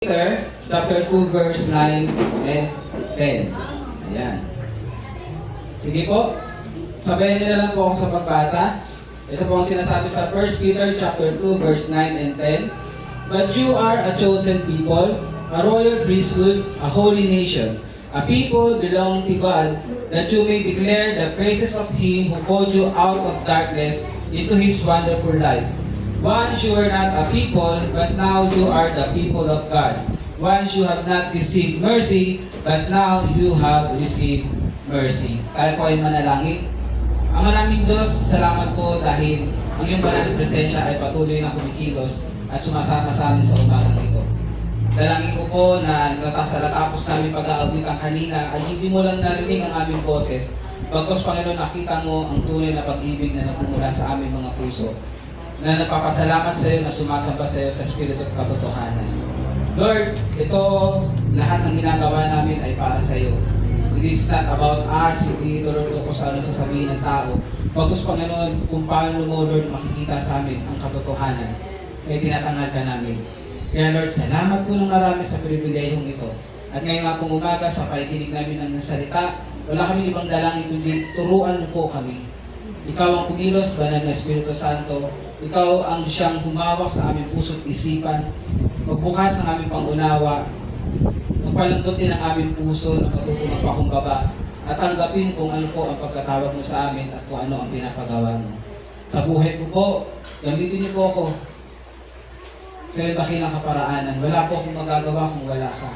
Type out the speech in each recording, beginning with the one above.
Peter, chapter 2, verse 9 and 10. Ayan. Sige po, sabayan niyo na lang po ako sa pagbasa. Ito po ang sinasabi sa 1 Peter chapter 2, verse 9 and 10. But you are a chosen people, a royal priesthood, a holy nation, a people belonging to God, that you may declare the praises of Him who called you out of darkness into His wonderful light. Once you were not a people, but now you are the people of God. Once you have not received mercy, but now you have received mercy. Tayo po ay manalangin. Ang maraming Diyos, salamat po dahil ang iyong banal na presensya ay patuloy na kumikilos at sumasama sa amin sa umagang ito. Dalangin ko po na sa natapos namin pag-aawitan kanina ay hindi mo lang narinig ang aming boses. Bagkus Panginoon, nakita mo ang tunay na pag-ibig na nagmumula sa aming mga puso, na nagpapasalamat sa iyo, na sumasamba sa iyo sa Espiritu at katotohanan. Lord, ito, lahat ng ginagawa namin ay para sa iyo. It is not about us, hindi ito, Lord, kung ano sasabihin ng tao. Bagkus Panginoon, kung paano mo, Lord, makikita sa amin ang katotohanan, ay tinatangal ka namin. Kaya Lord, salamat po ng marami sa pribilehiyong ito. At ngayon nga pong umaga, sa pakikinig namin ng salita, wala kami ibang dalangin, kundi turuan mo po kami. Ikaw ang kumilos, banal na Espiritu Santo. Ikaw ang siyang humawak sa aming puso't isipan. Magbukas ang aming pangunawa. Magpalambot din ang aming puso na matuto magpakumbaba. At tanggapin kung ano po ang pagkatawag mo sa amin at kung ano ang pinapagawa mo. Sa buhay ko po, gamitin niyo po ako sa iyong dakilang kaparaanan. Wala po akong magagawa kung wala ka.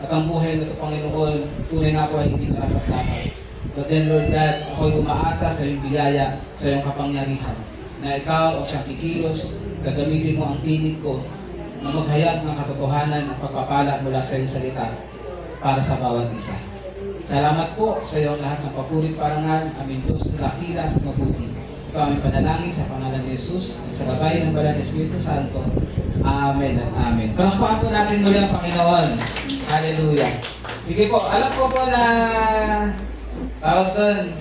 At ang buhay na ito, Panginoon, tunay nga po ay hindi karapat-dapat. But then, Lord God, ako'y umaasa sa iyong biyaya, sa iyong kapangyarihan, na ikaw ang siyang kikilos, gagamitin mo ang tinig ko na maghayag ng katotohanan at pagpapala mula sa iyong salita para sa bawat isa. Salamat po sa iyong lahat ng papurit parangal, aming Diyos na dakila at mabuti. Ito aming panalangin sa pangalan ni Jesus at sa gabay ng Banal na Espiritu Santo. Amen at Amen. Palakpakan po natin muli ang Panginoon. Hallelujah. Sige po, alam ko po na tawag doon.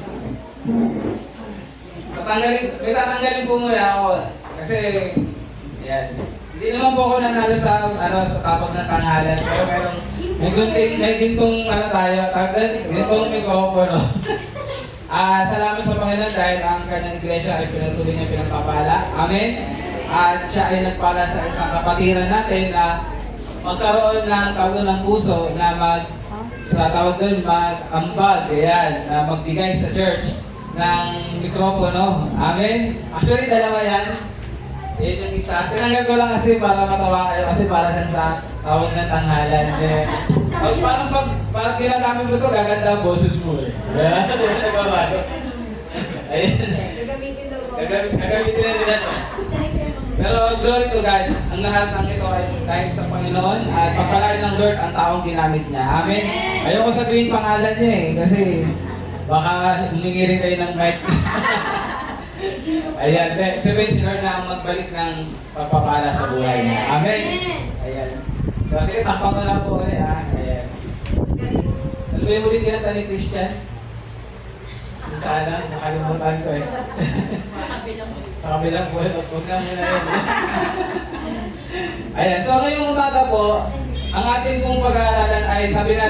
May tatanggalin po muna ako. Kasi, yan. Hindi naman po ako nanalo sa tapag ng tanghalan. Pero may gintong gintong mikropono. Salamat sa Panginoon dahil ang kanyang iglesia ay pinatuloy niya pinagpapala. Amen. At siya ay nagpala sa isang kapatiran natin na magkaroon ng tawag ng puso na mag-ambag, ayan, magbigay sa church ng mikropono. Amen? Actually, dalawa yan. Yan yung isa. Tinanggal ko lang kasi para matawa kayo kasi para siyang sa tawag ng tanghalan. Parang ginagamit mo ito, gaganda ang boses mo eh. Ayan, di ba nagbabago? Ayan. Gagamitin na nila ito. Pero glory to God, ang lahat ng ito ay dahil sa Panginoon at pagpalain ng Lord ang taong ginamit niya. Amen? Ayoko sabihin pangalan niya eh, kasi baka hilingi rin kayo ng mic. Ayan, sabihin si Lord na ang magbalik ng pagpapala sa buhay niya. Amen? Ayan. So, sige, takpan ko lang po ulit ha. Ayan. Alam mo yung ulit kinanta ni Christian? Sana, nakalimutan ko eh. Sa kabilang buhay, huwag na muna yun. Ayan, so ngayong umaga po, ang ating pong pag-aaralan ay, sabi nga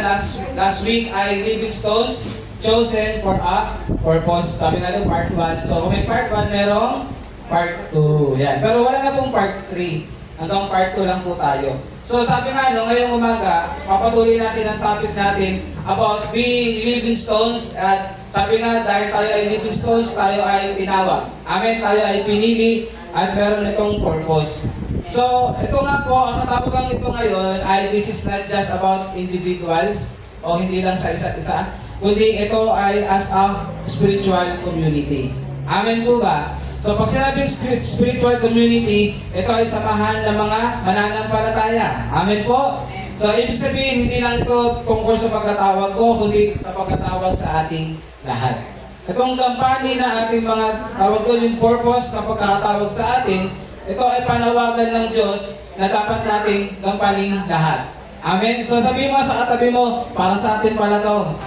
last week ay Living Stones, chosen for a purpose. Sabi nga ito, part 1. So kung may part 1, merong part 2. Yan. Pero wala na pong part 3. Hanggang part 2 lang po tayo. So sabi nga, ngayong umaga, papatuloy natin ang topic natin about being living stones. At sabi nga, dahil tayo ay living stones, tayo ay tinawag. Amen, tayo ay pinili at meron itong purpose. So, ito nga po, ang katawagan ito ngayon ay this is not just about individuals o hindi lang sa isa't isa, kundi ito ay as a spiritual community. Amen po ba? So, pag sinabing spiritual community, ito ay samahan ng mga mananampalataya. Amen po? So, ibig sabihin, hindi lang ito tungkol sa pagkatawag ko, kundi sa pagkatawag sa ating lahat. Itong kampanya na ating mga tawag doon, yung purpose na pagkakatawag sa atin, ito ay panawagan ng Diyos na dapat nating gampaning lahat. Amen? So, sabihin mo sa katabi mo, para sa atin pala to.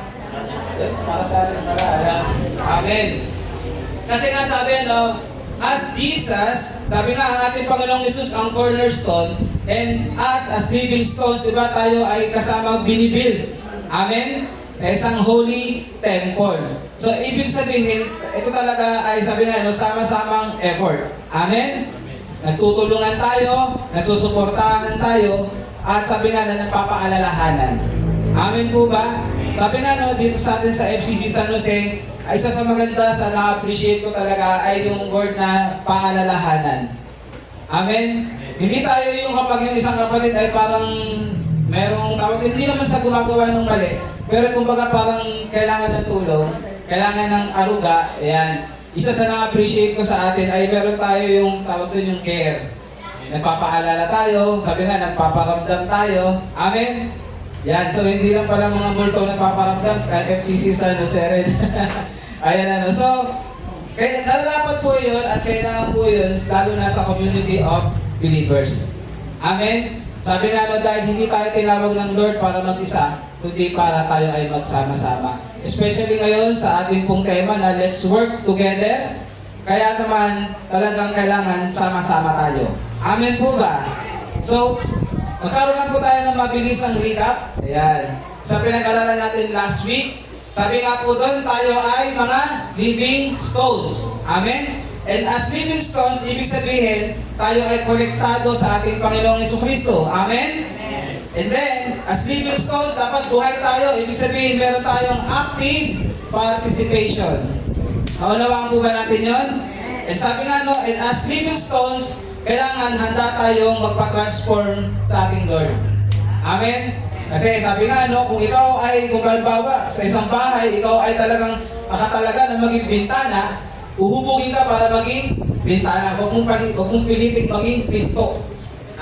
Para sa atin pala. Amen. Kasi nga sabi, as Jesus, sabi nga ang ating Panginoong Jesus ang cornerstone, and us as living stones, diba tayo ay kasamang binibuild. Amen? Sa isang holy temple. So, ibig sabihin, ito talaga ay sabi nga, sama-samang effort. Amen? Nagtutulungan tayo, nagsusuportahan tayo, at sabi nga na nagpapaalalahanan. Amen po ba? Sabi nga dito sa atin sa FCC San Jose, ay isa sa maganda sa na-appreciate ko talaga ay yung word na paalalahanan. Amen? Hindi tayo yung kapag yung isang kapatid ay parang merong tawag, hindi naman sa gumagawa ng mali, pero kumbaga parang kailangan ng tulong, kailangan ng aruga, ayan. Isa sa na-appreciate ko sa atin ay meron tayo yung tawag doon yung care. Nagpapaalala tayo, sabi nga nagpaparamdam tayo. Amen? Yan, so hindi lang pala mga multo nagpaparamdam, FCC San Jose rin. Ayan so, kaya nalalapat po yun at kailangan po yun, lalo na sa community of believers. Amen? Sabi nga dahil hindi tayo tinawag ng Lord para mag-isa, kundi para tayo ay magsama-sama. Especially ngayon sa ating pong tema na let's work together. Kaya naman talagang kailangan sama-sama tayo. Amen po ba? So, magkaroon lang po tayo ng mabilisang recap. Ayan. Sa pinag-aralan natin last week, sabi nga po doon, tayo ay mga living stones. Amen? And as living stones, ibig sabihin, tayo ay konektado sa ating Panginoong Jesucristo. Amen? And then, as living stones, dapat buhay tayo. Ibig sabihin, meron tayong active participation. Naunawaan po ba natin yon? And sabi nga and as living stones, kailangan handa tayong magpa-transform sa ating Lord. Amen? Kasi sabi nga kung ikaw ay, kung halimbawa, sa isang bahay, ikaw ay talagang makatalaga na maging bintana, uhubugin ka para maging bintana. Huwag mong piliting maging pinto.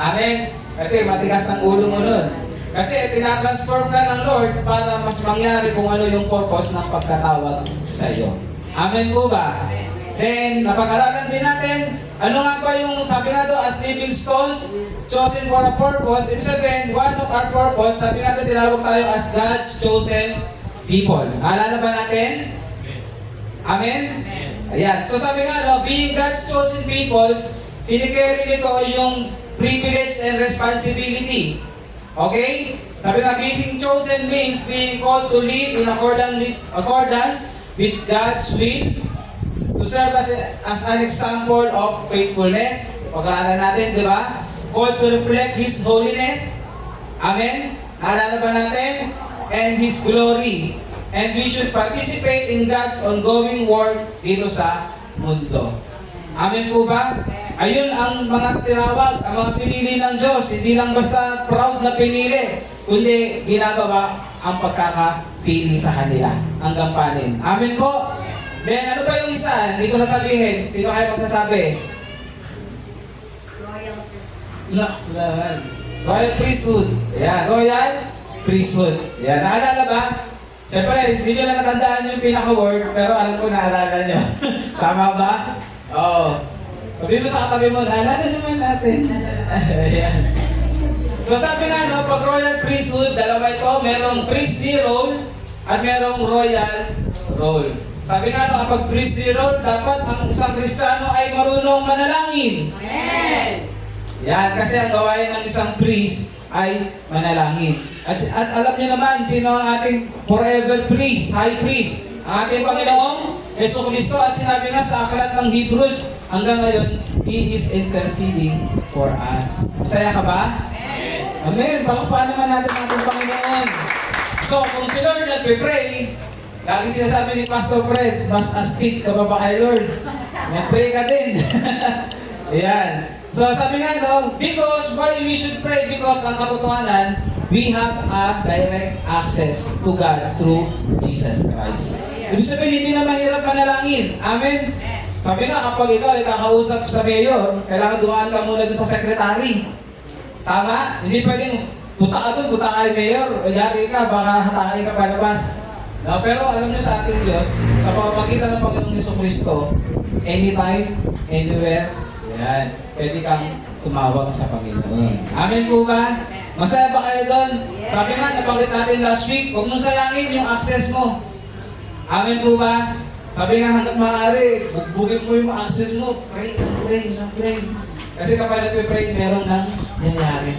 Amen? Kasi matigas ang ulo mo nun. Kasi tinatransform ka ng Lord para mas mangyari kung ano yung purpose ng pagkatawag sa iyo. Amen po ba? Then, napag-aralan din natin, ano nga ba yung sabi nga as living stones, chosen for a purpose. Ibig sabihin, one of our purpose, sabi nga tinawag tayo as God's chosen people. Alala ba natin? Amen? Ayan. So sabi nga being God's chosen peoples, kinikerry nito yung privilege and responsibility. Okay? Sabi nga, being chosen means being called to live in accordance with God's will, to serve as an example of faithfulness. Pag-aaralan natin, di ba? Called to reflect His holiness. Amen? Naalala ba natin? And His glory. And we should participate in God's ongoing work dito sa mundo. Amen po ba? Ayun ang mga tinawag, ang mga pinili ng Diyos. Hindi lang basta proud na pinili, kundi ginagawa ang pagkakapili sa kanila. Ang gampanin. Amen po? Then, ano ba yung isa? Hindi ko sasabihin. Sino kayo magsasabi? Royal priesthood. Lux naman. Royal priesthood. Ayan, royal priesthood. Ayan, naalala ba? Siyempre, hindi nyo na natandaan yung pinaka-word, pero alam ko naalala nyo. Tama ba? Oo. Sabihin mo sa katabi mo, naalala naman natin. Ayan. So sabi nga, pag royal priesthood, dalawa ito, merong priestly role at merong royal role. Sabi nga kapag priestly role, dapat ang isang Kristiyano ay marunong manalangin. Amen! Yan, kasi ang gawain ng isang priest ay manalangin. At alam niyo naman, sino ang ating forever priest, high priest? Ang ating Panginoong Jesucristo, at sinabi nga sa aklat ng Hebrews, hanggang ngayon, He is interceding for us. Masaya ka ba? Amen! Amen! Palakpakan naman natin ang ating Panginoon. So, kung si Lord nagpe-pray, lagi sinasabi ni Pastor Fred, mas astig ka ba kay Lord? Mag-pray ka din. Ayan. So sabi nga because why we should pray? Because ang katotohanan, we have a direct access to God through Jesus Christ. Ibig sabihin, hindi na mahirap manalangin. Amen? Sabi nga, kapag ikaw ay kakausap sa mayor, kailangan dumaan ka muna doon sa secretary. Tama? Hindi pwedeng punta ka doon, punta ka kay mayor, yari ka, baka hatakin ka palabas. No, pero alam niyo sa ating Diyos, sa pamamagitan ng Panginoong Jesucristo, anytime, anywhere, yan, pwede kang tumawag sa Panginoon. Amen po ba? Masaya ba kayo doon? Sabi nga, nabanggit natin last week, huwag mong sayangin yung access mo. Amen po ba? Sabi nga hanggat maaari, bugbugin mo yung access mo, pray. Kasi kapag nagpe-pray, meron nang nangyayari.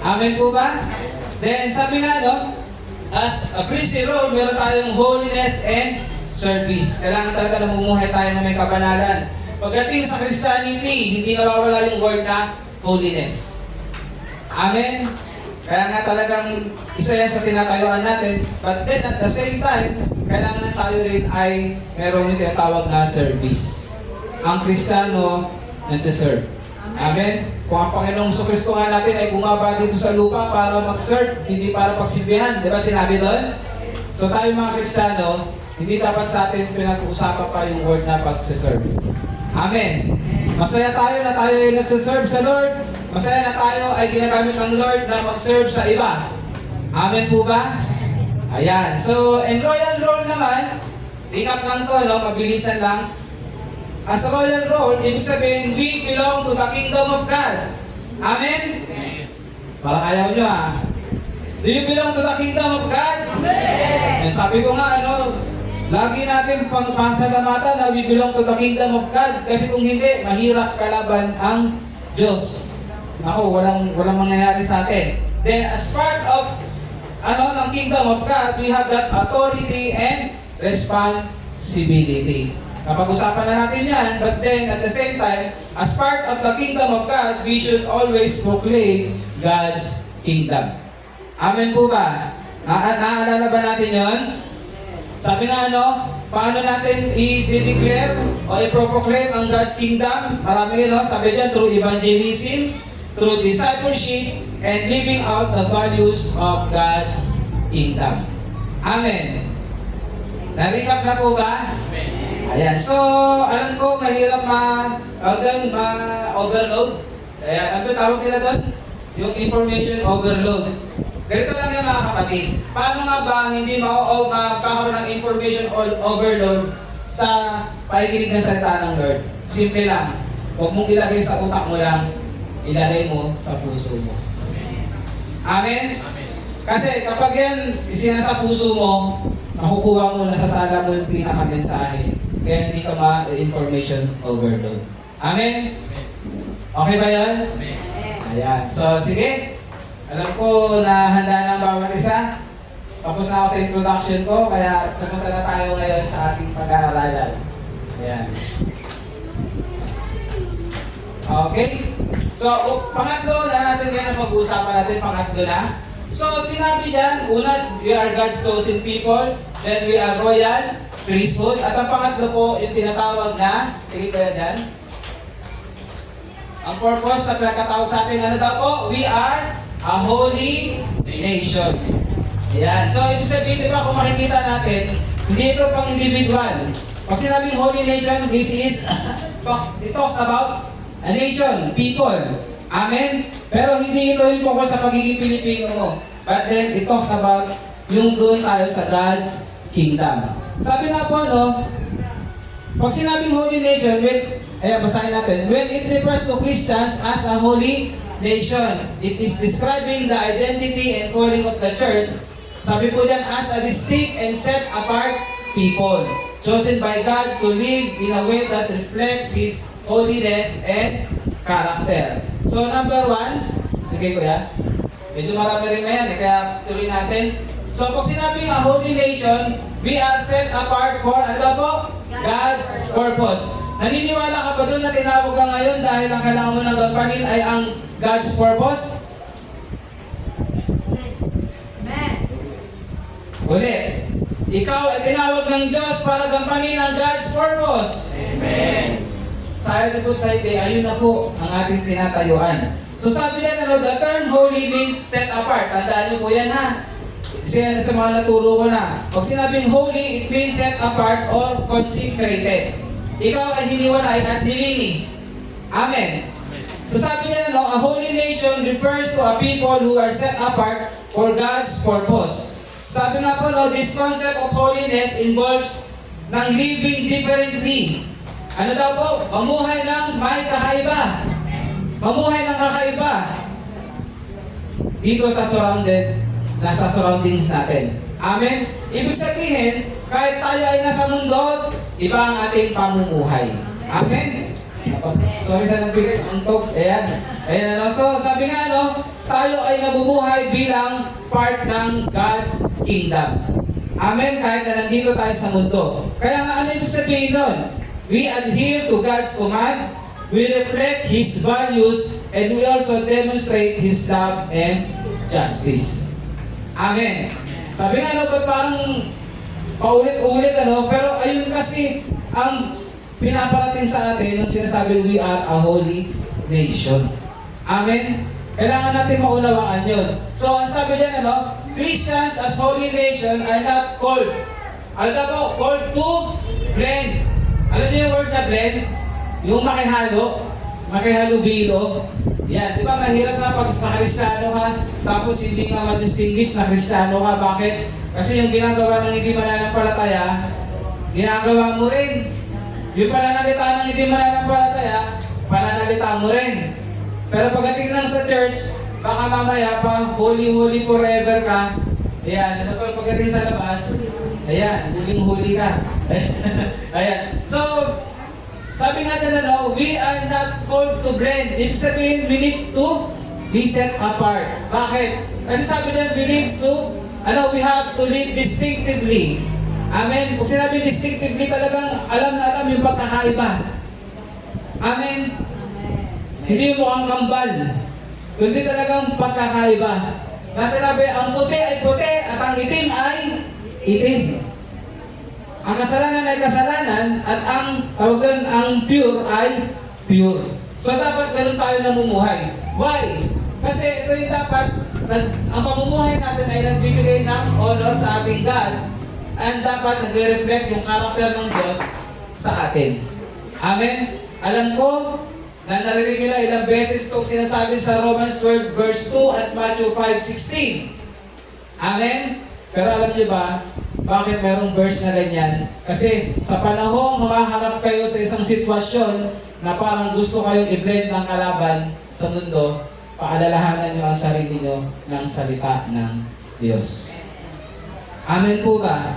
Amen po ba? Then sabi nga as a priestly role, meron tayong holiness and service. Kailangan talaga namumuhay tayo na may kabanalan. Pagdating sa Christianity, hindi nawawala yung word na holiness. Amen? Kaya nga talagang isa yan sa tinatayuan natin. But then at the same time, kailangan tayo rin ay meron yung tinatawag na service. Ang Kristiyano nagsiserve. Amen? Kung ang Panginoong Kristo nga natin ay bumaba dito sa lupa para mag-serve, hindi para pagsilbihan. Di ba sinabi doon? So tayo mga Kristiyano, hindi dapat sa atin pinag-uusapan pa yung word na pagsiserve. Amen? Masaya tayo na tayo ay nagsiserve sa Lord. Masaya na tayo ay ginagamit ng Lord na mag-serve sa iba. Amen po ba? Ayan. So, in royal role naman, recap lang to, mabilisan lang. As a royal role, ibig sabihin, we belong to the kingdom of God. Amen? Parang ayaw nyo Do you belong to the kingdom of God? Amen. Sabi ko nga, lagi natin pangpasalamatan na we belong to the kingdom of God. Kasi kung hindi, mahirap kalaban ang Diyos. Ako, walang mangyayari sa atin. Then, as part of ng kingdom of God, we have that authority and responsibility. Napag-usapan na natin yan, but then at the same time, as part of the kingdom of God, we should always proclaim God's kingdom. Amen po ba? Naaalala ba natin yon? Sabi nga paano natin i-declare o i-proclaim ang God's kingdom? Marami sabi dyan, through evangelism, through discipleship, and living out the values of God's kingdom. Amen. Na-recap na po ba? Ayan. So, alam ko, mahirap ma-overload. Ayan. Ano ba tawag nila doon? Yung information overload. Ganito lang yan mga kapatid. Paano nga ba hindi magkakaroon ng information overload sa pakikinig ng salita ng Lord? Simple lang. Huwag mong ilagay sa utak mo lang. Ilagay mo sa puso mo. Amen? Kasi kapag yan isinasa puso mo, makukuha mo, nasasala mo yung pinaka-mensahe. Kaya hindi ka ma-information overload. Amen? Okay ba yan? Ayan. So, sige. Alam ko na handa na ang bawat isa. Tapos na ako sa introduction ko, kaya pupunta na tayo ngayon sa ating pag-aaralan. Ayan. Okay? So, pangatlo na natin ngayon ang pag-uusapan natin, pangatlo na. So, sinabi dyan, una, we are God's chosen people, then we are royal priesthood, at ang pangatlo po, yung tinatawag na, sige kaya dyan, ang purpose na pinagkatawag sa atin, ano daw po? We are a holy nation. Ayan. So, ibig sabihin, di ba, kung makikita natin, hindi ito pang individual. Pag sinabing holy nation, this is, it talks about a nation, people. Amen? Pero hindi ito yung tungkol sa pagiging Pilipino mo. But then, it talks about yung doon tayo sa God's kingdom. Sabi nga po, pag sinabing holy nation, basahin natin, when it refers to Christians as a holy nation, it is describing the identity and calling of the church. Sabi po dyan, as a distinct and set apart people, chosen by God to live in a way that reflects His holiness and character. So, number one, sige kuya, medyo marami rin na yan, kaya tuloy natin. So, pag sinabing a holy nation, we are set apart for, ano ba po? God's purpose. Naniniwala ka ba doon na tinawag ka ngayon dahil ang kailangan mo ng gampanin ay ang God's purpose? Amen. Ulit. Ikaw ay tinawag ng Diyos para gampanin ang God's purpose. Amen. Sayo na po sa ide, ayun na po ang ating tinatayuan. So sabi niya, the term holy means set apart. Tandaan niyo po yan Siya sa mga naturo ko na. Pag sinabing holy, it means set apart or consecrated. Ikaw ay hiniwalay at nilinis. Amen. So sabi niya a holy nation refers to a people who are set apart for God's purpose. Sabi nga po, this concept of holiness involves ng living differently. Ano daw po? Mamuhay ng may kakaiba. Mamuhay ng kakaiba. Dito sa surroundings natin. Amen? Ibig sabihin, kahit tayo ay nasa mundo, iba ang ating pamumuhay. Amen? Sorry sa nagbigay ang talk. Ayan. Ayan ano. So, sabi nga tayo ay nabubuhay bilang part ng God's kingdom. Amen? Kahit na nandito tayo sa mundo. Kaya nga ano ibig sabihin nun? We adhere to God's command, we reflect His values, and we also demonstrate His love and justice. Amen. Sabi nga ba't parang paulit-ulit pero ayun kasi ang pinaparating sa atin nung sinasabi we are a holy nation. Amen? Kailangan natin maunawaan yun. So, ang sabi dyan, Christians as holy nation are not called. Alam na po, called to blend. Alam niyo yung word na blend? Yung makihalo-bilo. Yan, di ba mahirap na pag Kristiyano ka, tapos hindi nga ma-distinguish na Kristiyano ka. Bakit? Kasi yung ginagawa ng hindi mananampalataya, ginagawa mo rin. Yung pananalita ng hindi mananampalataya, pananalita mo rin. Pero pagdating lang sa church, baka mamaya pa, holy forever ka. Ayan, pero pagdating sa labas, ayan, huling-huli ka. Ayan. So, sabi nga dyan, we are not called to blend. Ibig sabihin, we need to be set apart. Bakit? Kasi sabi dyan, we need to, we have to live distinctively. Amen? Pag sinabi distinctively, talagang alam na alam yung pagkakaiba. Amen? Hindi mo mukhang kambal, kundi talagang pagkakaiba. Na sinabi, ang puti ay puti at ang itim ay itim. Ang kasalanan ay kasalanan at ang pure ay pure. So dapat ganun tayo namumuhay. Why? Kasi ito yung dapat, ang pamumuhay natin ay nagbibigay ng honor sa ating God and dapat nagre-reflect yung karakter ng Diyos sa atin. Amen? Alam ko na narinig nyo na ilang beses itong sinasabi sa Romans 12 verse 2 at Matthew 5:16. Amen? Pero alam niyo ba, bakit merong verse na ganyan? Kasi sa panahong humaharap kayo sa isang sitwasyon na parang gusto kayong i-blend ng kalaban sa mundo, paalalahanan niyo ang sarili niyo ng salita ng Diyos. Amen po ba?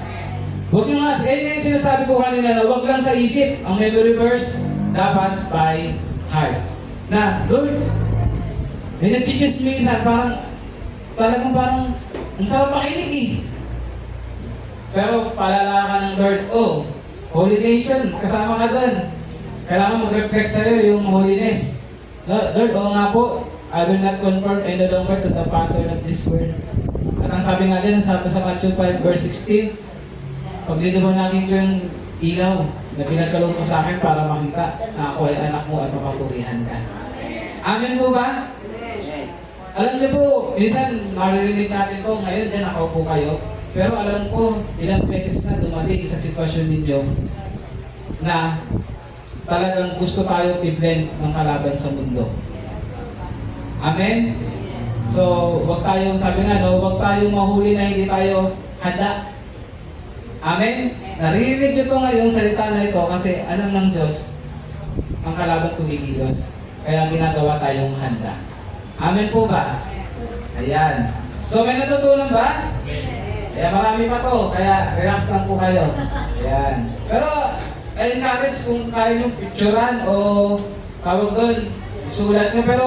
Huwag niyo nga, yung sinasabi ko kanina na huwag lang sa isip, ang memory verse, dapat by heart. Na, Lord, may nagchichismisan, parang ang sarap makinig eh. Pero paalala ka ng Lord, holy nation, kasama ka doon. Kailangan mag-reflect sa'yo yung holiness. Lord, nga po, I will not conform any longer to the pattern of this world. At ang sabi nga din, sabi sa Matthew 5 verse 16, pagliliwanagin ko yung ilaw na pinagkaloob mo sa akin para makita na ako ay anak mo at mapapurihan ka. Amen po ba? Alam niyo po, minsan maririnig natin to, ngayon din nakaupo kayo. Pero alam ko, ilang beses na dumating sa sitwasyon ninyo na talagang gusto tayong i-blend ng kalaban sa mundo. Amen? So, wag tayong, sabi nga, wag tayong mahuli na hindi tayo handa. Amen? Naririnig nyo ito ngayon, salita na ito, kasi alam ng Diyos, ang kalaban kumikilos. Kaya ginagawa tayong handa. Amen po ba? Ayan. So, may natutunan ba? Kaya marami pa to, kaya relax lang po kayo. Ayan. Pero, encourage kung kaya nyo picturean o tawag doon, isulat nyo. Pero,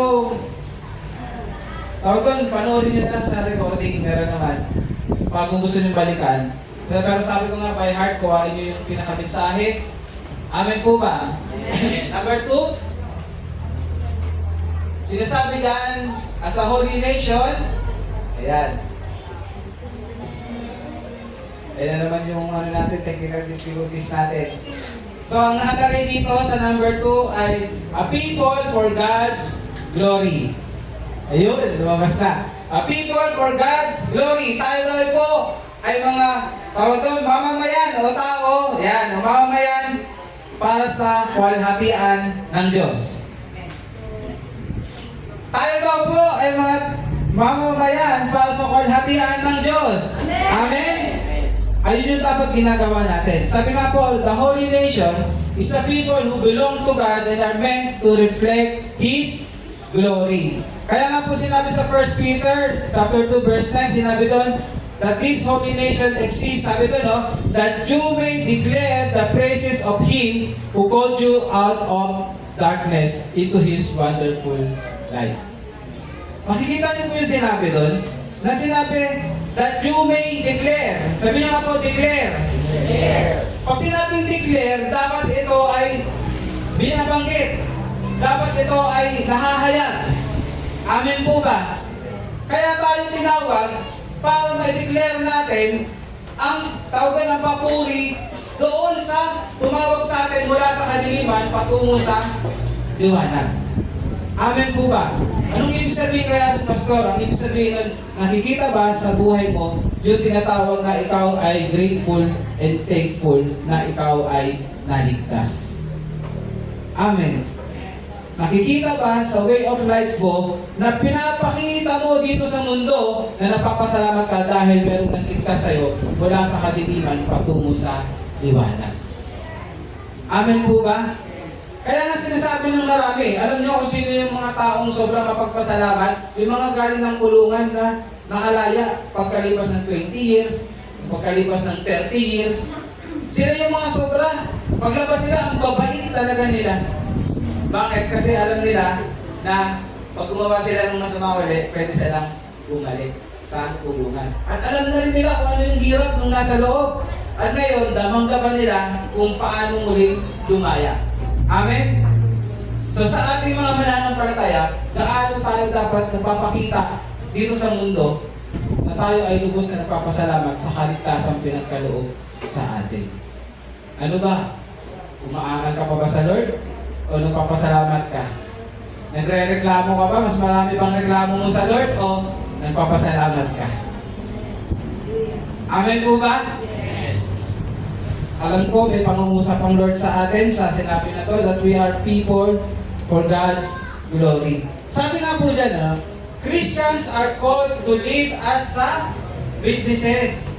tawag doon, panoorin nyo na lang sa recording, meron naman. Pag gusto nyo balikan. Pero sabi ko nga, by heart, kuhain nyo yung pinakamensahe. Amen po ba? Number 2, sinasabi dyan, as a holy nation, ayan. Ayan na naman yung technical difficulties natin. So, ang nakalagay dito sa number 2 ay a people for God's glory. Ayun, lumabas na. A people for God's glory. Tayo po ay mga tawag doon, mamamayan o tao. Yan, mamamayan para sa kalwalhatian ng Diyos. Tayo daw po ay mga mamamayan para sa kalwalhatian ng Diyos. Amen? Ayun yung dapat ginagawa natin. Sabi nga po, the holy nation is a people who belong to God and are meant to reflect His glory. Kaya nga po sinabi sa 1 Peter chapter 2 verse 9, sinabi doon, that this holy nation exists, sabi ko, no, that you may declare the praises of Him who called you out of darkness into His wonderful light. Makikita niyo po yung sinabi doon, na sinabi that you may declare. Sabi niyo nga po, declare. Pag sinabing declare, dapat ito ay binabanggit. Dapat ito ay nahahayag. Amen po ba? Kaya tayo tinawag para ma-declare natin ang tawagan ng papuri doon sa tumawag sa atin mula sa kadiliman patungo sa liwanag. Amen po ba? Anong ibig sabihin kaya ng pastor? Ang ibig sabihin nun, nakikita ba sa buhay mo yung tinatawag na ikaw ay grateful and thankful na ikaw ay naligtas? Amen. Nakikita ba sa way of life mo na pinapakita mo dito sa mundo na napapasalamat ka dahil merong nagligtas sa'yo mula sa kadiliman patungo sa liwanag? Amen po ba? Kaya nga sinasabi ng marami, alam niyo kung sino yung mga taong sobrang mapagpasalamat, yung mga galing ng kulungan na nakalaya pagkalipas ng 20 years, pagkalipas ng 30 years. Sila yung mga sobra. Paglabas sila, ang babait talaga nila. Bakit? Kasi alam nila na pag gumawa sila ng masama ulit, pwede silang bumalik sa kulungan. At alam na rin nila kung ano yung hirap nung nasa loob. At ngayon, damang-daman nila kung paano muling lumaya. Amen? So sa ating mga mananampalataya, gaano tayo dapat nagpapakita dito sa mundo na tayo ay lubos na nagpapasalamat sa kaligtasang pinagkaloob sa atin. Ano ba? Umaangal ka pa ba sa Lord? O nagpapasalamat ka? Nagre-reklamo ka ba? Mas marami bang reklamo mo sa Lord? O nagpapasalamat ka? Amen po ba? Alam ko, may pangungusap ang Lord sa atin sa sinabi na to that we are people for God's glory. Sabi nga po dyan, Christians are called to live as witnesses.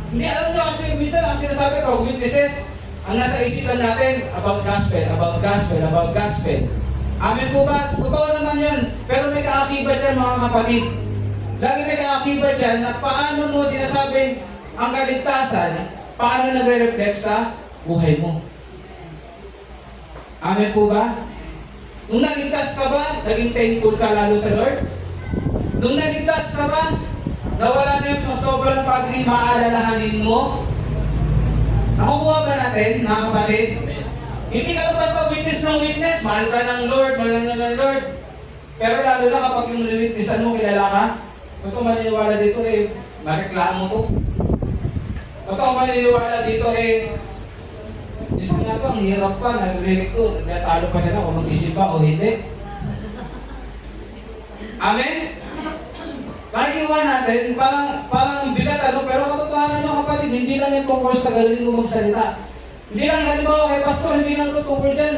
Hindi alam nyo kasi minsan ang sinasabi pag witnesses, ang nasa isipan natin about gospel, about gospel, about gospel. Amen po ba? Totoo naman yun. Pero may kaakibat yan mga kapatid. Lagi may kaakibat yan na paano mo sinasabing ang kaligtasan, paano nagre-reflect sa buhay mo? Amen po ba? Nung naligtas ka ba, naging thankful ka lalo sa Lord? Nung naligtas ka ba, nawala na yung sobrang pag-ibig maalalahanin mo? Nakukuha ba natin, mga kapatid? Hindi ka lang basta witness ng witness, mahal ka ng Lord, mahal ka ng Lord. Pero lalo na kapag yung witnessan mo, kilala ka, ito maniniwala dito mareklamo to. Ito maniniwala dito isa nga to, ang hirap pa, nagre-record, natalo pa sila kung magsisimba o hindi. Amen? Nakikiwa natin, parang bigat pero katotohanan nyo kapatid, hindi lang yan tungkol sa galing mo magsalita. Hindi lang, halimbawa kay pastor, hindi lang ito tungkol dyan.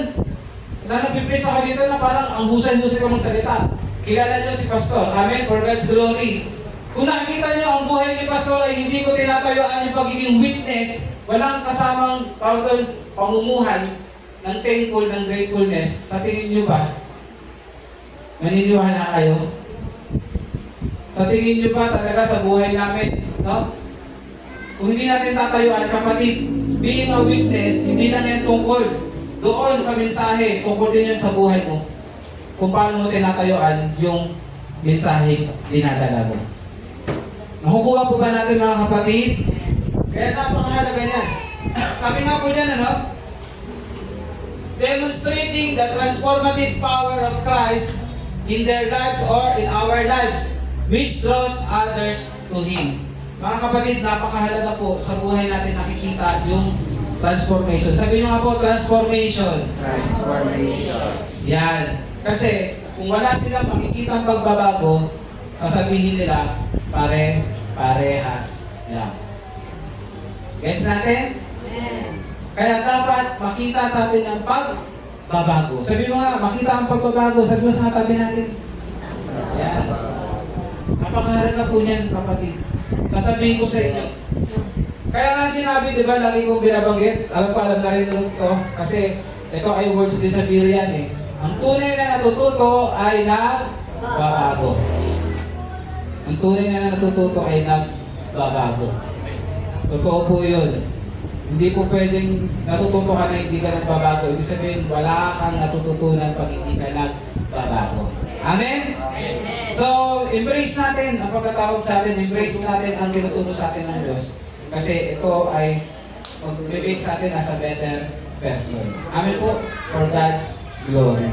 Na nagpipreach ako dito na parang ang husay-husay ka magsalita. Kilala nyo si pastor, amen, for God's glory. Kung nakikita nyo ang buhay ni pastor ay hindi ko tinatayuan yung pagiging witness, walang kasamang pamumuhay ng thankful, ng gratefulness, sa tingin nyo ba, maniniwala kayo? Sa tingin nyo ba talaga sa buhay namin, no? Kung hindi natin tatayuan, kapatid, being a witness, hindi lang yan tungkol doon sa mensahe, tungkol din yan sa buhay mo. Kung paano mo tinatayuan yung mensahe dinadala mo. Nakukuha po ba natin mga kapatid? Kaya napakahalaga niyan. Sabi nga po dyan, demonstrating the transformative power of Christ in their lives or in our lives, which draws others to Him. Mga kapatid, napakahalaga po sa buhay natin nakikita yung transformation. Sabi nyo nga po, transformation. Transformation. Yan. Kasi kung wala silang makikita ang pagbabago, sasabihin nila, parehas lang. Gets natin? Kaya dapat makita sa atin ang pagbabago. Sabi mo nga, makita ang pagbabago. Sabi mo sa katabi natin. Yan. Napakahalaga po niyan, kapatid. Sasabihin ko sa inyo. Kaya nga sinabi, di ba, lagi kong binabanggit. Alam na rin ito. Kasi ito ay words din sa Birian Ang tunay na natututo ay nagbabago. Ang tunay na natututo ay nagbabago. Totoo po yun. Hindi po pwedeng natututo ka na hindi ka nagbabago. Ibig sabihin, wala kang natututunan pag hindi ka nagbabago. Amen? So, embrace natin ang pagkatawag sa atin. Embrace natin ang tinuturo sa atin ng Diyos. Kasi ito ay mag-make sa atin as a better person. Amen po? For God's glory.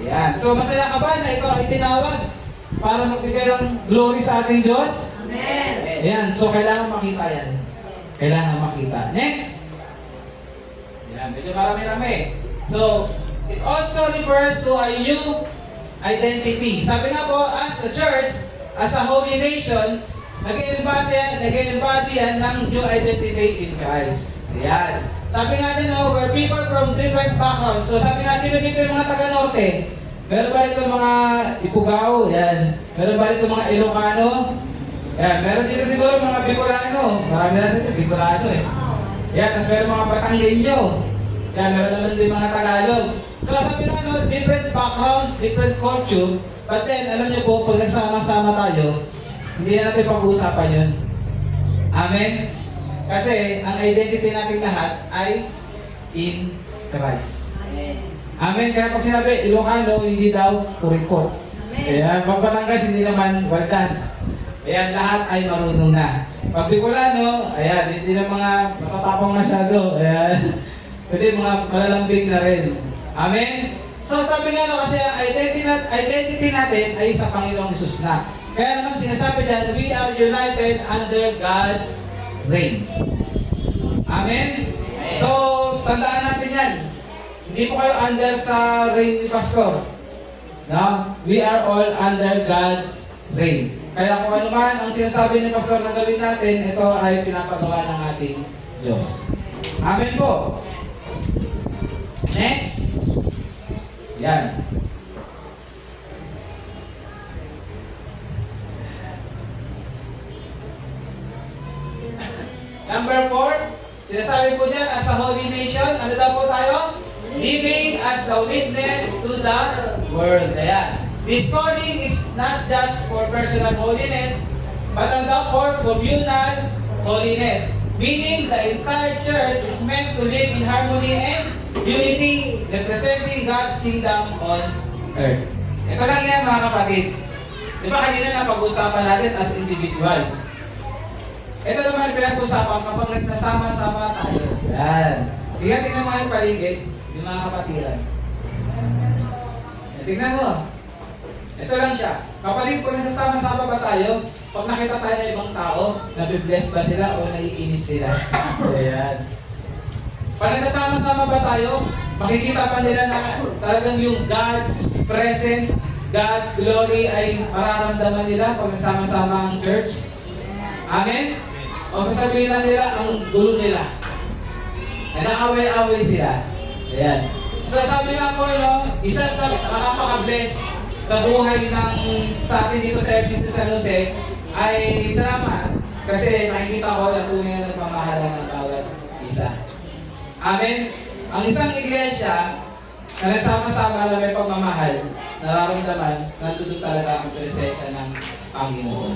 Ayan. So, masaya ka ba na ikaw ay tinawag para magbigay ng glory sa ating Diyos? Amen. Ayan. So, kailangan makita yan. Kailangan makita. Next. Ayan. Medyo marami-rami. So, it also refers to a new identity. Sabi nga po, as a church, as a holy nation, nag-embody yan ng new identity in Christ. Ayan. Sabi nga din, no, we're people from different backgrounds. So sabi nga, sino dito yung mga taga-norte? Meron ba rito mga Ifugao? Yan. Meron ba rito mga Ilocano? Yan. Meron dito siguro mga Bicolano. Marami na dito, Bicolano eh. Yan. Tapos meron mga Batanggenyo. Yan. Meron naman din mga Tagalog. So sabi nga, no, different backgrounds, different culture. But then, alam niyo po, pag nagsama-sama tayo, hindi na natin pag-uusapan yun. Amen? Kasi ang identity natin lahat ay in Christ. Amen? Kaya pag sinabi, Ilocano, hindi daw kuripot. Ayan, pag Batangas, hindi naman waldas. Ayan, lahat ay marunong na. Pag Bicolano, ayan, hindi na mga matatapang masyado. Ayan, pwede mga malalambing na rin. Amen? So sabi nga no, kasi ang identity natin ay sa Panginoong Hesus na. Kaya naman sinasabi dyan, we are united under God's reign. Amen? So, tandaan natin yan. Hindi po kayo under sa reign ni Pastor. No? We are all under God's reign. Kaya kung ano man ang sinasabi ni Pastor na gawin natin, ito ay pinapagawa ng ating Diyos. Amen po. Next. Yan. Number 4, sinasabi po dyan, as a holy nation, ano daw po tayo? Living as a witness to the world. Ayan. This calling is not just for personal holiness, but ano daw for communal holiness. Meaning, the entire church is meant to live in harmony and unity, representing God's kingdom on earth. Ito lang yan mga kapatid. Di ba kanina napag-usapan natin as individual? Ito naman pinag-usapan kapag nagsasama-sama tayo. Yan. Sige, tingnan mo yung paligid, yung mga kapatiran. Tingnan mo. Ito lang siya. Kapag nagsasama-sama ba tayo, pag nakita tayo ng ibang tao, nabibless ba sila o naiinis sila? Ayan. Pag nagsasama-sama ba tayo, makikita pa nila na talagang yung God's presence, God's glory ay mararamdaman nila pag nagsama-sama ang church? Amen? O sasabihin lang nila ang gulo nila. Nag-away-away sila. Ayan. So sabi nga po, no, isa sa nakapaka-bless sa buhay ng sa atin dito sa FCC San Jose ay salamat. Kasi nakikita ko ang tunay na nagmamahalan ng bawat isa. Amen? Ang isang iglesia na nagsama-sama na may pagmamahal, nararamdaman, nandun talaga ang presensya ng Panginoon.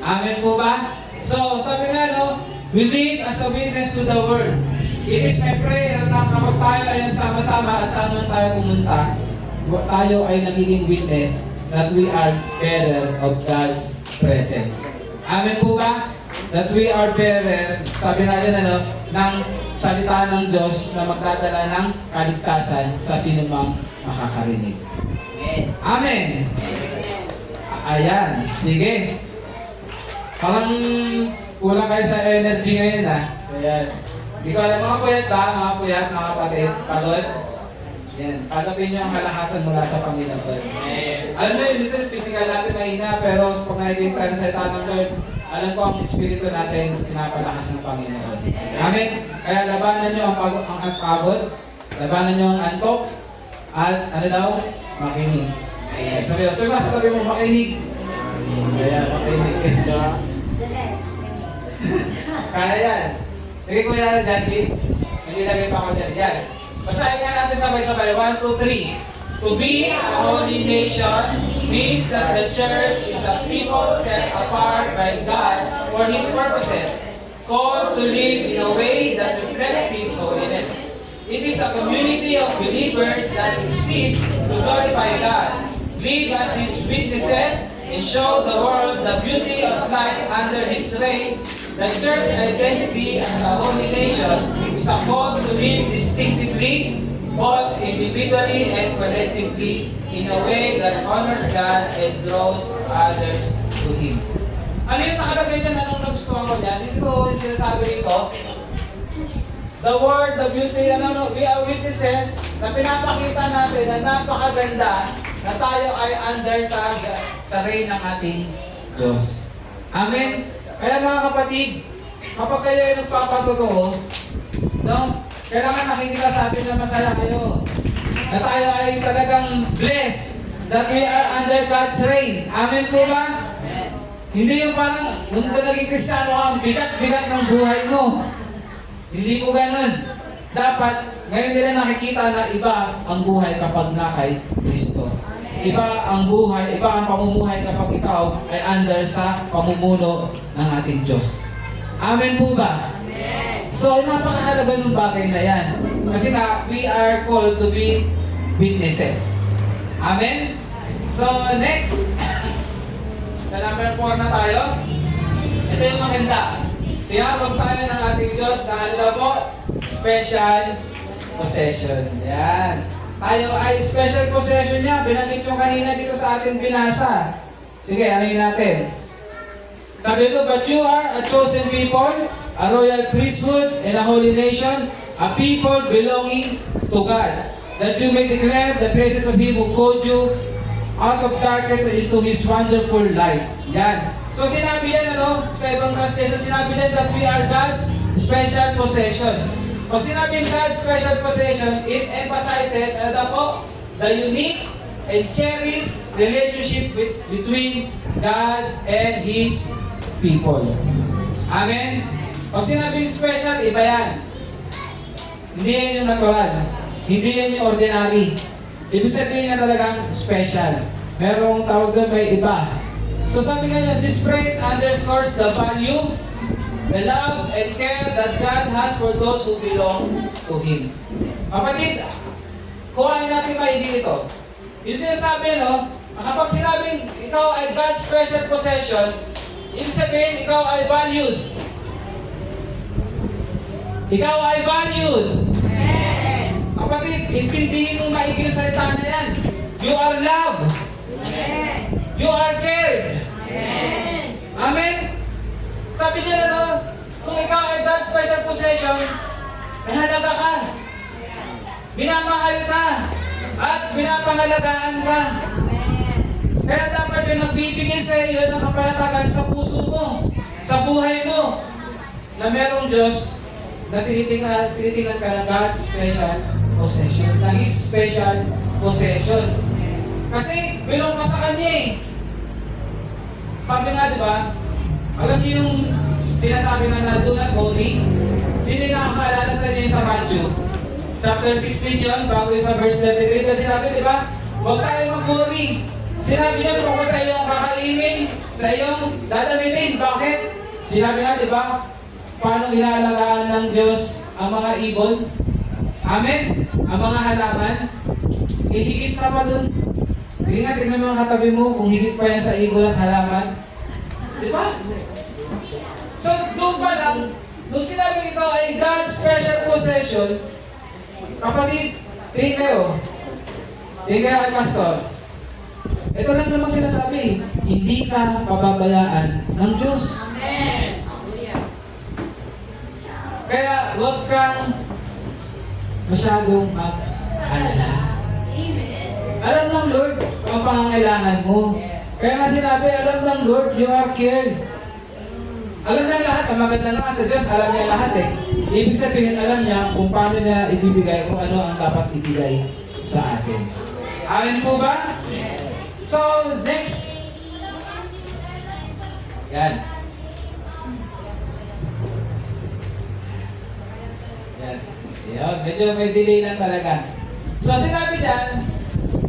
Amen po ba? So, sabi nga, no, we live as a witness to the world. It is my prayer na kapag tayo ay nagsama-sama at saan man tayo pumunta, tayo ay nagiging witness that we are bearer of God's presence. Amen po ba? That we are bearer, sabi nga din, ano, ng salita ng Diyos na magdadala ng kaligtasan sa sinumang makakarinig. Amen. Ayan, sige. Parang kulang kayo sa energy ngayon ha. Ayan. Hindi ko alam mga puyat ba, mga puyat, mga kapatid, pagod. Yan. Pagapin niyo ang kalakasan mula sa Panginoon. Alam mo yun, minsan physical natin mahina, pero pag nakikita na sa salita ng Lord, alam ko ang espiritu natin pinapalakas ng Panginoon. Amen? Kaya labanan niyo ang pagod, labanan niyo ang antok, at ano daw? Makinig. Ayan. Sabi mo, sa tabi mo, makinig. Ayan, makinig. Kaya yan. Sige ko yan, Janvi. Nagilagay pa ako dyan. Yan. Basahin nga natin sabay-sabay. 1, 2, 3. To be a holy nation, means that the church is a people set apart by God for His purposes, called to live in a way that reflects His holiness. It is a community of believers that exists to glorify God, live as His witnesses, and show the world the beauty of life under His reign. The church identity as a holy nation is a call to live distinctively, both individually and collectively, in a way that honors God and draws others to Him. Ano yung nakalagay dyan? Anong nagustuhan ko dyan? Ito yung sinasabi rito. The word, the beauty, we are witnesses na pinapakita natin na napakaganda na tayo ay under sa reign ng ating Diyos. Amen? Kaya mga kapatid, kapag kayo ay nagpapatotoo, no, kailangan nakikita sa atin na masaya kayo. Na tayo ay talagang blessed that we are under God's reign. Amen po ba? Hindi yung parang, nung naging Kristiyano ka, ang bigat-bigat ng buhay mo. Hindi po ganun. Dapat, ngayon nila nakikita na iba ang buhay kapag na kay Kristo. Iba ang buhay, iba ang pamumuhay kapag ikaw ay under sa pamumuno ng ating Diyos. Amen po ba? So, napakahalaga ng bagay na yan. Kasi nga, we are called to be witnesses. Amen? So, next, sa number 4 na tayo. Ito yung maganda. Tinawag tayo ng ating Diyos na ano po? Special possession. Yan. Tayo ay special possession niya. Binanggit yung kanina dito sa ating binasa. Sige, alayin natin. Sabi ito, but you are a chosen people, a royal priesthood, and a holy nation, a people belonging to God, that you may declare the praises of Him who called you out of darkness into His wonderful light. Yan. So sinabi yan, sa ibang translation, sinabi yan that we are God's special possession. Pag sinabing God's special possession, it emphasizes, the unique and cherished relationship between God and His people. Amen? Pag sinabing special, iba yan. Hindi yan yung natural. Hindi yan yung ordinary. Ibig sabihin niya talagang special. Merong tawag doon, may iba. So sabi nga niya, this praise underscores the value, the love and care that God has for those who belong to Him. Kapatid, kuhain natin maigi ito. Yung sinasabi, kapag sinabing ikaw ay God's special possession, ibig sabihin, ikaw ay valued. Ikaw ay valued. Kapatid, intindihin mo maigi yung salita na yan. You are loved. You are cared. Amen? Sabi niya kung ikaw ay God's special possession, may halaga ka. Minamahal ka. At pinapangalagaan ka. Kaya dapat yung nagbibigay sa iyo ng kapanatagan sa puso mo, sa buhay mo, na merong Diyos na tinitingnan ka ng God's special possession, na His special possession. Kasi belong ka sa Kanya eh. Sabi nga, di ba? Alam niyo yung sinasabi nga na do not worry? Sino yung nakakaalala sa inyo sa Matthew? Chapter 16 yun, bago yung sa verse 33 na sinabi, di ba? Huwag tayo mag-worry. Sinabi niyo tungkol sa iyong kakainin, sa iyong dadamitin. Bakit? Sinabi nga, di ba? Paano inaalagaan ng Diyos ang mga ibon? Amen? Ang mga halaman? Higit ka pa dun. Sige nga, tignan mo ang katabi mo kung higit pa yan sa ibon at halaman. Di ba? So, doon pa lang, nung sinabi ito ay God's special possession, kapatid, tingin kayo. Tingin kayo kay Pastor. Ito lang namang sinasabi, hindi ka pababayaan ng Diyos. Amen. Kaya, huwag kang masyadong mag-alala. Alam ng Lord kung ang pangangailangan mo. Kaya nga sinabi, alam ng Lord, you are cared. Alam niya lahat, ang maganda nga sa Diyos, alam niya lahat eh. Ibig sabihin, alam niya kung paano niya ibibigay, kung ano ang dapat ibigay sa atin. Amen po ba? So, next. Yan. Yes. Yan. Medyo may delay lang talaga. So, sinabi dyan,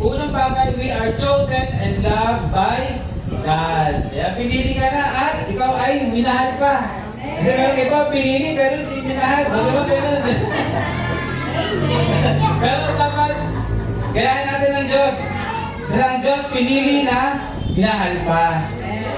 Unang bagay, we are chosen and loved by God. Kaya pinili ka na at ikaw ay minahal pa. Kasi meron iba, pinili pero hindi minahal. Ano ganun? Pero dapat, gayahin natin ng Diyos. Kasi ang Diyos pinili na minahal pa.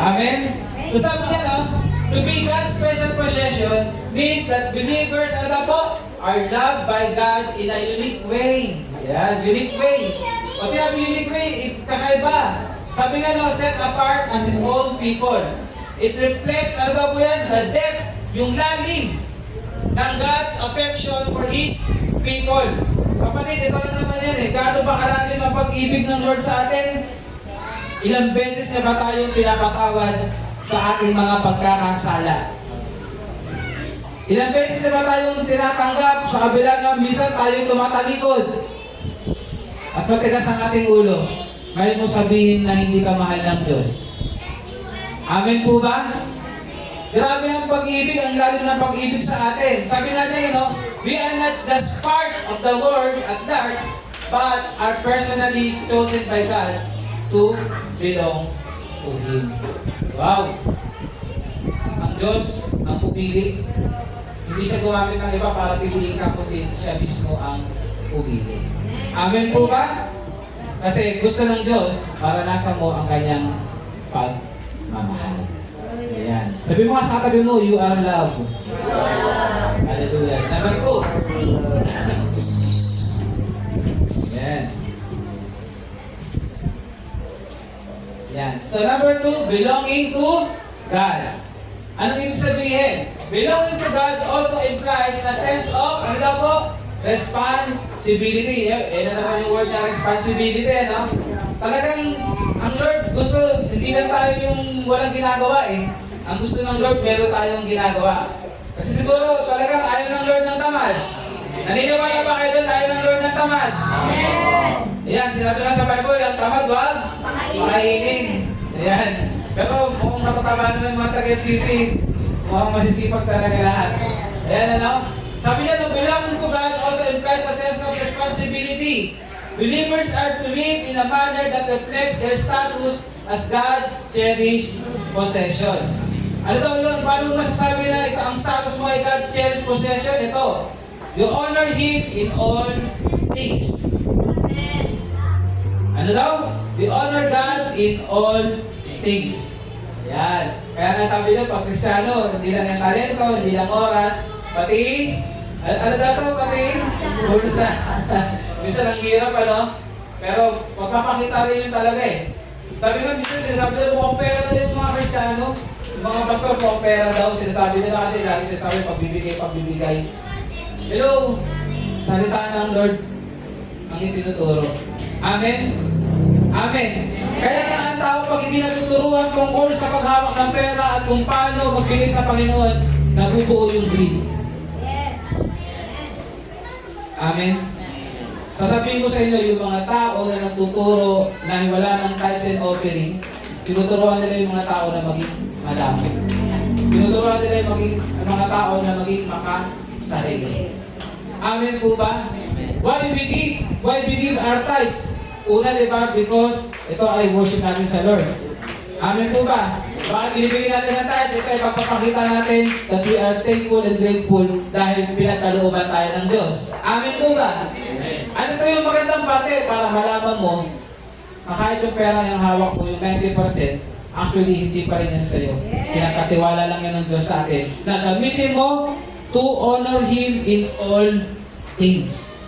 Amen? So sabi niya, no? To be God's special possession means that believers, ano daw po? Are loved by God in a unique way. Yan, unique way. O sinabi unique way, kakaiba. Sabi nga, no, set apart as His own people. It reflects, ano daw po yan? The depth, yung lalim ng God's affection for His people. Kapatid, ito lang naman yan eh. Gaano ba kalalim ang pag-ibig ng Lord sa atin? Ilang beses na ba tayong pinapatawad sa ating mga pagkakasala? Ilang beses na ba tayong tinatanggap sa kabila na minsan tayong tumatalikod at matigas ang ating ulo? Ngayon mo sabihin na hindi ka mahal ng Diyos. Amen po ba? Grabe ang pag-ibig, ang lalim ng pag-ibig sa atin. Sabi nga niya, no? We are not just part of the world at large, but are personally chosen by God to belong to Him. Wow! Ang Diyos ang pumili. Hindi siya gumamit ng iba para piliin ka, kundi siya mismo ang pumili. Amen po ba? Kasi gusto ng Diyos, maranasan mo ang kanyang pagmamahal. Ayan. Sabi mo nga sa katabi mo, you are loved. Hallelujah. Number 2. Ayan. Yan. So number 2, belonging to God. Anong ibig sabihin? Belonging to God also implies a sense of, ano daw po? Responsibility. Na naman yung word na responsibility, no? Talagang, ang Lord gusto, hindi lang tayo yung walang ginagawa eh. Ang gusto ng Lord, meron tayong ginagawa. Kasi siguro, talagang ayaw ng Lord ng tamad. Naniniwala ba kayo doon ayaw ng Lord ng tamad? Amen! Ayan, sinabi nga sa Bible, ang tamad, wag pakainin. Ayan. Pero mukhang matataba naman mga taga-FCC, mukhang masisipag talaga lahat. Ayan, ano? Sabi niya, belonging to God also implies a sense of responsibility. Believers are to live in a manner that reflects their status as God's cherished possession. Ano daw yun? Paano masasabi na ito, ang status mo ay God's cherished possession? Ito, you honor Him in all things. Ano daw? We honor God in all things. Yan. Kaya nga sabi nyo, pag Kristiyano, hindi lang yung talento, hindi lang oras, pati, ano daw ito? Pati, bulsa. Minsan ang hirap, ano? Pero magpapakita rin yun talaga eh. Sabi nga, minsan sinasabi nila, mukhang pera daw yung mga Kristiyano. Yung mga pastor, mukhang pera daw. Sinasabi nila kasi lagi sinasabi, pagbibigay. Hello, salita ng Lord ang itinuturo. Amen? Amen. Kaya nga ang tao pag hindi natuturuan tungkol sa paghawak ng pera at kung paano magbigay sa Panginoon, nabubuo yung greed. Yes. Amen. Sasabihin ko sa inyo, yung mga tao na nagtuturo na wala ng tithes and offering, tinuturuan nila yung mga tao na maging madami. Tinuturuan nila yung mga tao na maging makasarili. Amen po ba? Why we give our tithes? Una, di ba? Because ito ay worship natin sa Lord. Amen po ba? Bakit binibigyan natin ng tithes? Ito ay pagpapakita natin that we are thankful and grateful dahil pinagkalooban tayo ng Diyos. Amen po ba? At ito yung magandang parte para malaman mo na kahit yung pera yung hawak mo, yung 90%, actually hindi pa rin yan sa'yo. Pinagkatiwala lang yan ng Diyos sa atin na gamitin mo to honor Him in all things.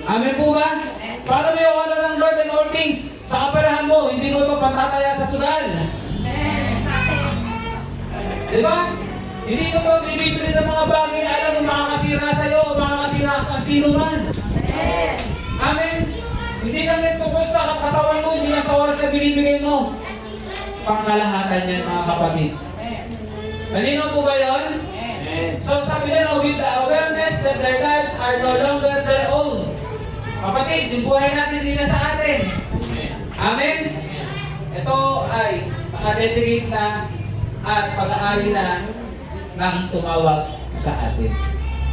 Amen po ba? Para may honor ng Lord in all things, sa kaperahan mo, hindi mo ito pantataya sa sugal. Di ba? Hindi mo ito ibibili ng mga bagay na alam mo makakasira sa'yo o makakasira sa sino man. Amen? Hindi lang ito po sa katawan mo, hindi lang sa oras na binibigay mo. Pangkalahatan yan mga kapatid. Malino po ba yun? So sabi nila, with the awareness that their lives are no longer their own. Kapatid, yung buhay natin hindi na sa atin. Amen? Ito ay nakadedicate na at pag-aari na ng tumawag sa atin.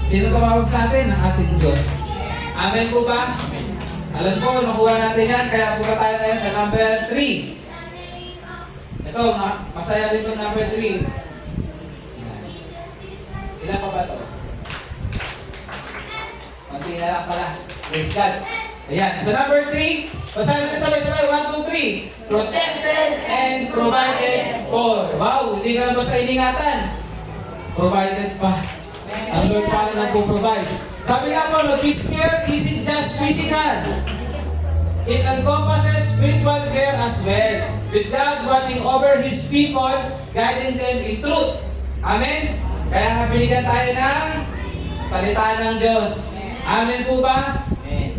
Sino tumawag sa atin? Ang ating Diyos. Amen po ba? Alam ko, nakuha natin yan, kaya punta tayo ngayon sa number 3. Ito, masaya din itong number 3. Ilan pa ba ito? Kunti na lang pala. Praise God. Ayan, so number 3, basahin natin sabay-sabay. 1, 2, 3. Protected and provided for. Wow, hindi ka na ba sa iningatan? Provided pa. Ang Lord pa ang nagpo-provide. Sabi nga po, no, this care isn't just physical. It encompasses spiritual care as well. With God watching over His people, guiding them in truth. Amen? Kaya nga binigyan tayo ng salita ng Diyos. Amen po ba?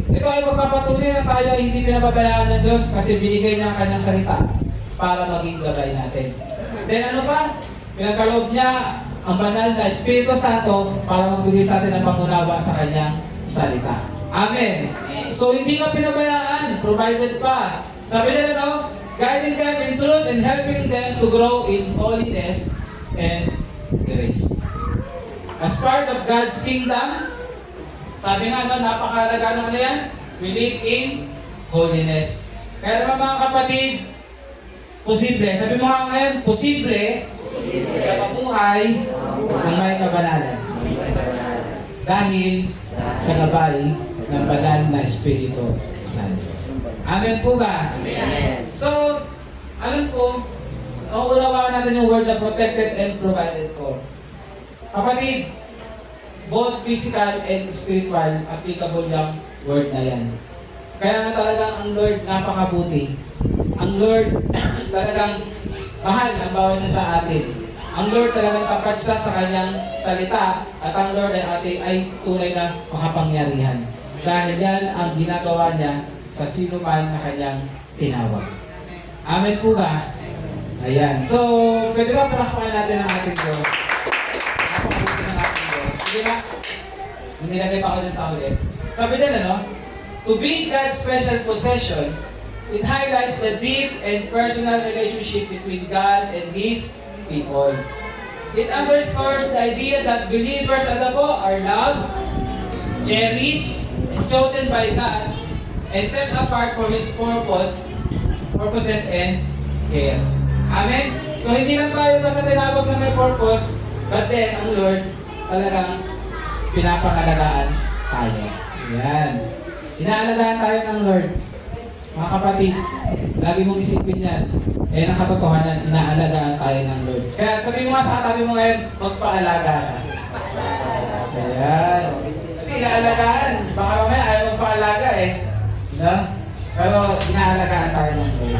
Ito ay magpapatuloy na tayo ay hindi pinababayaan ng Diyos kasi binigay niya ang kanyang salita para maging gabay natin. Then ano pa? Pinagkaloob niya ang banal na Espiritu Santo para magbigay sa atin ng pangunawa sa kanyang salita. Amen. So hindi ka pinabayaan, provided pa. Sabi niya guiding them in truth and helping them to grow in holiness and grace. As part of God's kingdom, sabi nga napakahalaga ng ano yan? We live in holiness. Kaya naman mga kapatid, posible. Sabi mo nga ngayon, posible na mabuhay ng may kabanalan. Dahil sa gabay ng banal na Espiritu Santo. Amen po ba? Amen. So, alam ko, unawaan natin yung word na protected and provided for. Kapatid, both physical and spiritual, applicable yung word na yan. Kaya nga talagang ang Lord napakabuti. Ang Lord talagang mahal ang bawat isa sa atin. Ang Lord talagang tapat siya sa kanyang salita at ang Lord ay tunay na makapangyarihan. Dahil yan ang ginagawa niya sa sino man na kanyang tinawag. Amen po ba? Ayan. So, pwede ba palakpakan natin ang ating Diyos? Napakabuti ng ating Diyos. Sige na. Nilagay pa ako dun sa ulit. Sabi dyan, to be God's special possession, it highlights the deep and personal relationship between God and His people. It underscores the idea that believers are loved, cherished, and chosen by God, and set apart for His purposes and care. Amen? So hindi lang tayo basta tinawag na may purpose, but then ang Lord talagang pinapangalagaan tayo. Yan. Inaalagaan tayo ng Lord. Mga kapatid, lagi mong isipin yan. Ang katotohanan, inaalagaan tayo ng Lord. Kaya sabi mo nga sa katabi mo ngayon, magpaalaga ka. Ayan. Kasi inaalagaan. Baka mamaya ayaw magpaalaga No? Pero inaalagaan tayo ng Lord.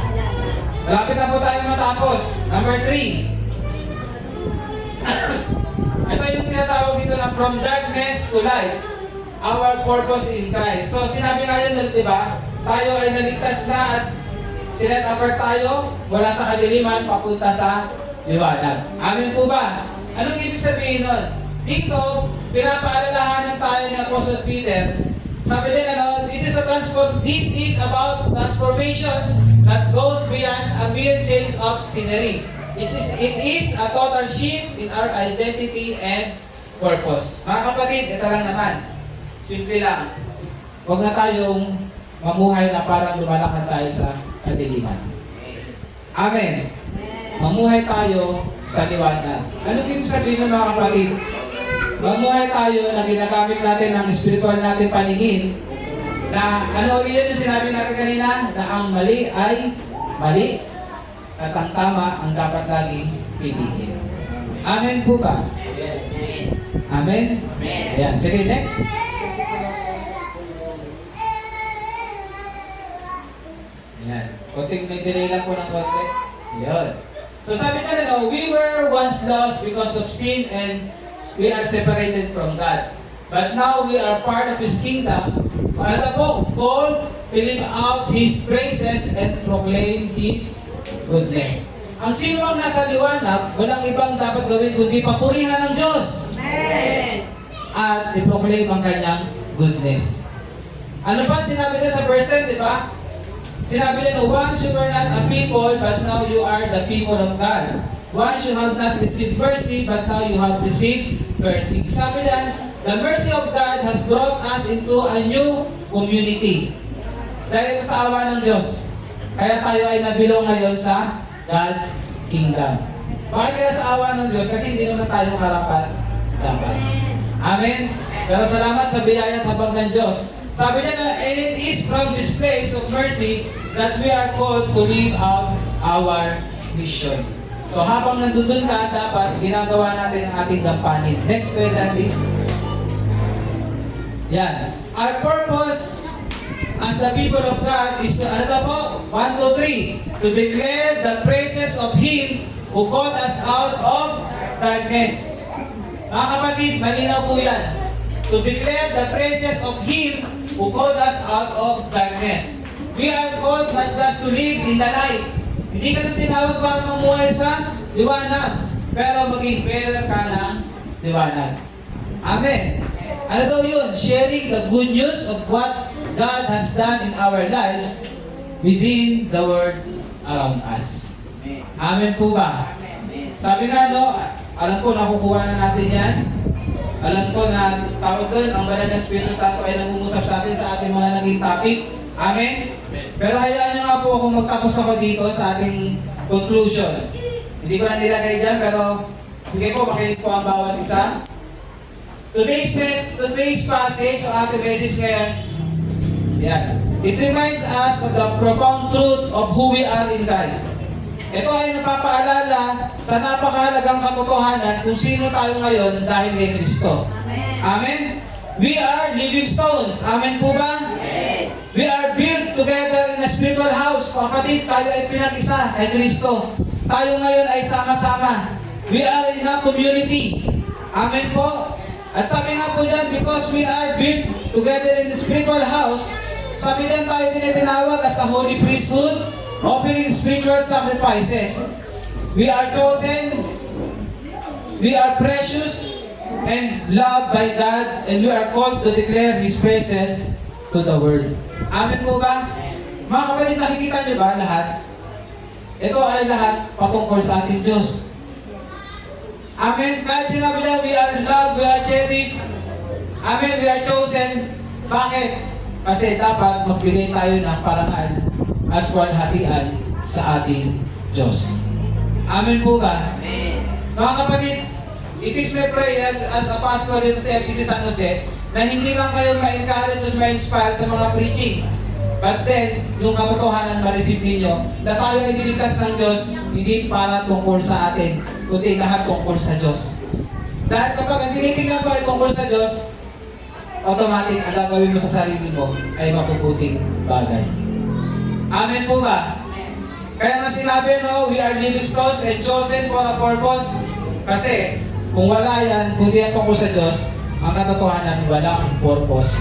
Malapit na po tayo matapos. Number 3. Ito yung tinatawag dito na from darkness to light. Our purpose in Christ. So sinabi nga yun, di ba? Tayo ay naligtas na at sinet apart tayo mula sa kadiliman papunta sa liwanag. Amen po ba? Anong ibig sabihin nun? Dito, pinapaalalahanan tayo ni Apostle Peter. Sabi din, this is about transformation that goes beyond a mere change of scenery. It is a total shift in our identity and purpose. Mga kapatid, ito lang naman. Simple lang. Huwag na tayong mamuhay na parang lumalakad tayo sa kadiliman. Amen. Mamuhay tayo sa liwanag. Ano ibig sabihin ng mga kapatid? Mamuhay tayo na ginagamit natin ang spiritual natin paningin na ano ulit yun yung sinabi natin kanina? Na ang mali ay mali at ang tama ang dapat laging piliin. Amen po ba? Amen? Ayan. Sige, next. Yan. Konting may delay lang po ng konti. Yan. So sabi ka we were once lost because of sin and we are separated from God. But now we are part of His kingdom. Ano po? Called to live out His praises and proclaim His goodness. Ang sino mang nasa liwanag, walang ibang dapat gawin kundi papurihan ng Diyos. Amen. At i-proclaim ang kanyang goodness. Ano pa sinabi niya sa verse 10, di ba? Sinabi niya, once you were not a people, but now you are the people of God. Once you have not received mercy, but now you have received mercy. Sabi niya, the mercy of God has brought us into a new community. Dahil ito sa awa ng Diyos. Kaya tayo ay nabilong ngayon sa God's Kingdom. Bakit kaya sa awa ng Diyos? Kasi hindi naman tayo karapat dapat. Amen? Pero salamat sa biyaya at habag ng Diyos. Sabi niya na, and it is from this place of mercy that we are called to live out our mission. So habang nandun ka, dapat ginagawa natin ang ating gampanin. Next page, Andy. Yan. Our purpose as the people of God is to, ano daw po? 1, 2, 3. To declare the praises of Him who called us out of darkness. Mga kapatid, malinaw po yan. To declare the praises of Him who called us out of darkness. We are called not just to live in the light. Hindi ka nang tinawag para mamuhay sa liwanag, pero maging bearer ka ng liwanag. Amen. Ano daw yun? Sharing the good news of what God has done in our lives within the world around us. Amen po ba? Sabi nga, no, alam ko nakukuha na natin yan. Alam ko na tawag doon, ang banal ng Espiritu Santo ay nangungusap sa atin sa ating mga naging topic. Amen? Pero hayaan nyo nga po kung magtapos ako dito sa ating conclusion. Hindi ko na nilagay dyan, pero sige po, makinig po ang bawat isa. Today's passage, ang ating message ngayon, yan. It reminds us of the profound truth of who we are in Christ. Ito ay napapaalala sa napakahalagang katotohanan kung sino tayo ngayon dahil kay Kristo. Amen? We are living stones. Amen po ba? We are built together in a spiritual house. Kapatid, tayo ay pinag-isa kay Kristo. Tayo ngayon ay sama-sama. We are in a community. Amen po? At sabi nga po dyan, because we are built together in the spiritual house, sabi dyan tayo tinatawag as a holy priesthood, offering spiritual sacrifices. We are chosen, we are precious, and loved by God, and we are called to declare His praises to the world. Amen po ba? Mga kapatid, nakikita niyo ba lahat? Ito ay lahat patungkol sa ating Diyos. Amen. Kahit sinabi niya, we are loved, we are cherished. Amen, we are chosen. Bakit? Kasi dapat magbigay tayo ng parangal at kalhatian sa ating Diyos. Amen po ba? Amen. Mga kapatid, it is my prayer as a pastor dito sa FCC San Jose na hindi lang kayo ma-encourage o ma-inspire sa mga preaching. But then, yung katotohanan ma-receive ninyo na tayo ay niligtas ng Diyos hindi para tungkol sa atin, kundi lahat tungkol sa Diyos. Dahil kapag ang tinitingnan mo ay tungkol sa Diyos, automatic ang gagawin mo sa sarili mo ay mapuputing bagay. Amen po ba? Kaya nga sinabi, no, we are living stones and chosen for a purpose. Kasi kung wala yan, kung di yan tungkol sa Diyos, ang katotohanan, walang purpose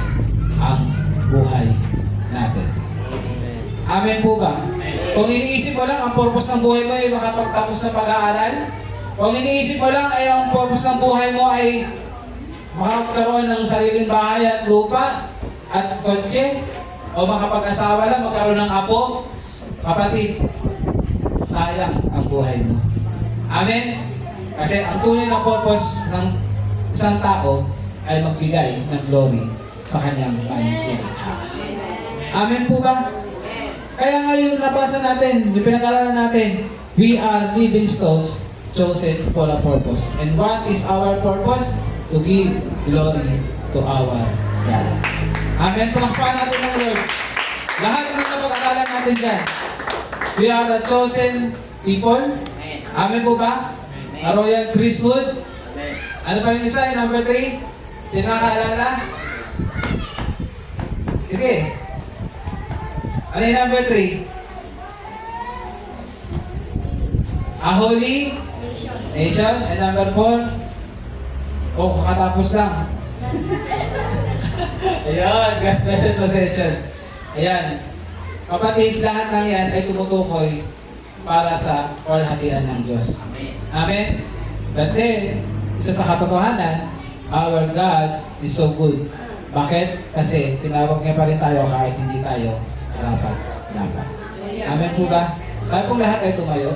ang buhay natin. Amen po ba? Kung iniisip mo lang ang purpose ng buhay mo ay makapagtapos ng pag-aaral, kung iniisip mo lang ay ang purpose ng buhay mo ay makakaroon ng sariling bahay at lupa at kotse, o makapag-asawa lang, magkaroon ng apo, kapatid, sayang ang buhay mo. Amen? Kasi ang tunay na purpose ng isang tao ay magbigay ng glory sa kanyang panilikha. Amen po ba? Kaya ngayon nabasa natin, yung pinag-aralan natin, we are living stones chosen for a purpose. And what is our purpose? To give glory to our God. Amen. Palakpakan natin ng Lord. Lahat ng napag-aralan natin dyan. We are a chosen people. Amen po ba? A royal priesthood. Ano pa yung isa? Yung number 3? Sino nakaalala? Sige. Ano yung number 3? A holy nation. And number 4? O, kakatapos lang. Ayun, God's special possession. Ayan. Kapatid, lahat ng yan ay tumutukoy para sa kalhatian ng Diyos. Amen? But then, isa sa katotohanan, our God is so good. Bakit? Kasi tinawag niya pa rin tayo kahit hindi tayo karapat-dapat. Amen po ba? Tayo pong lahat ay tumayo.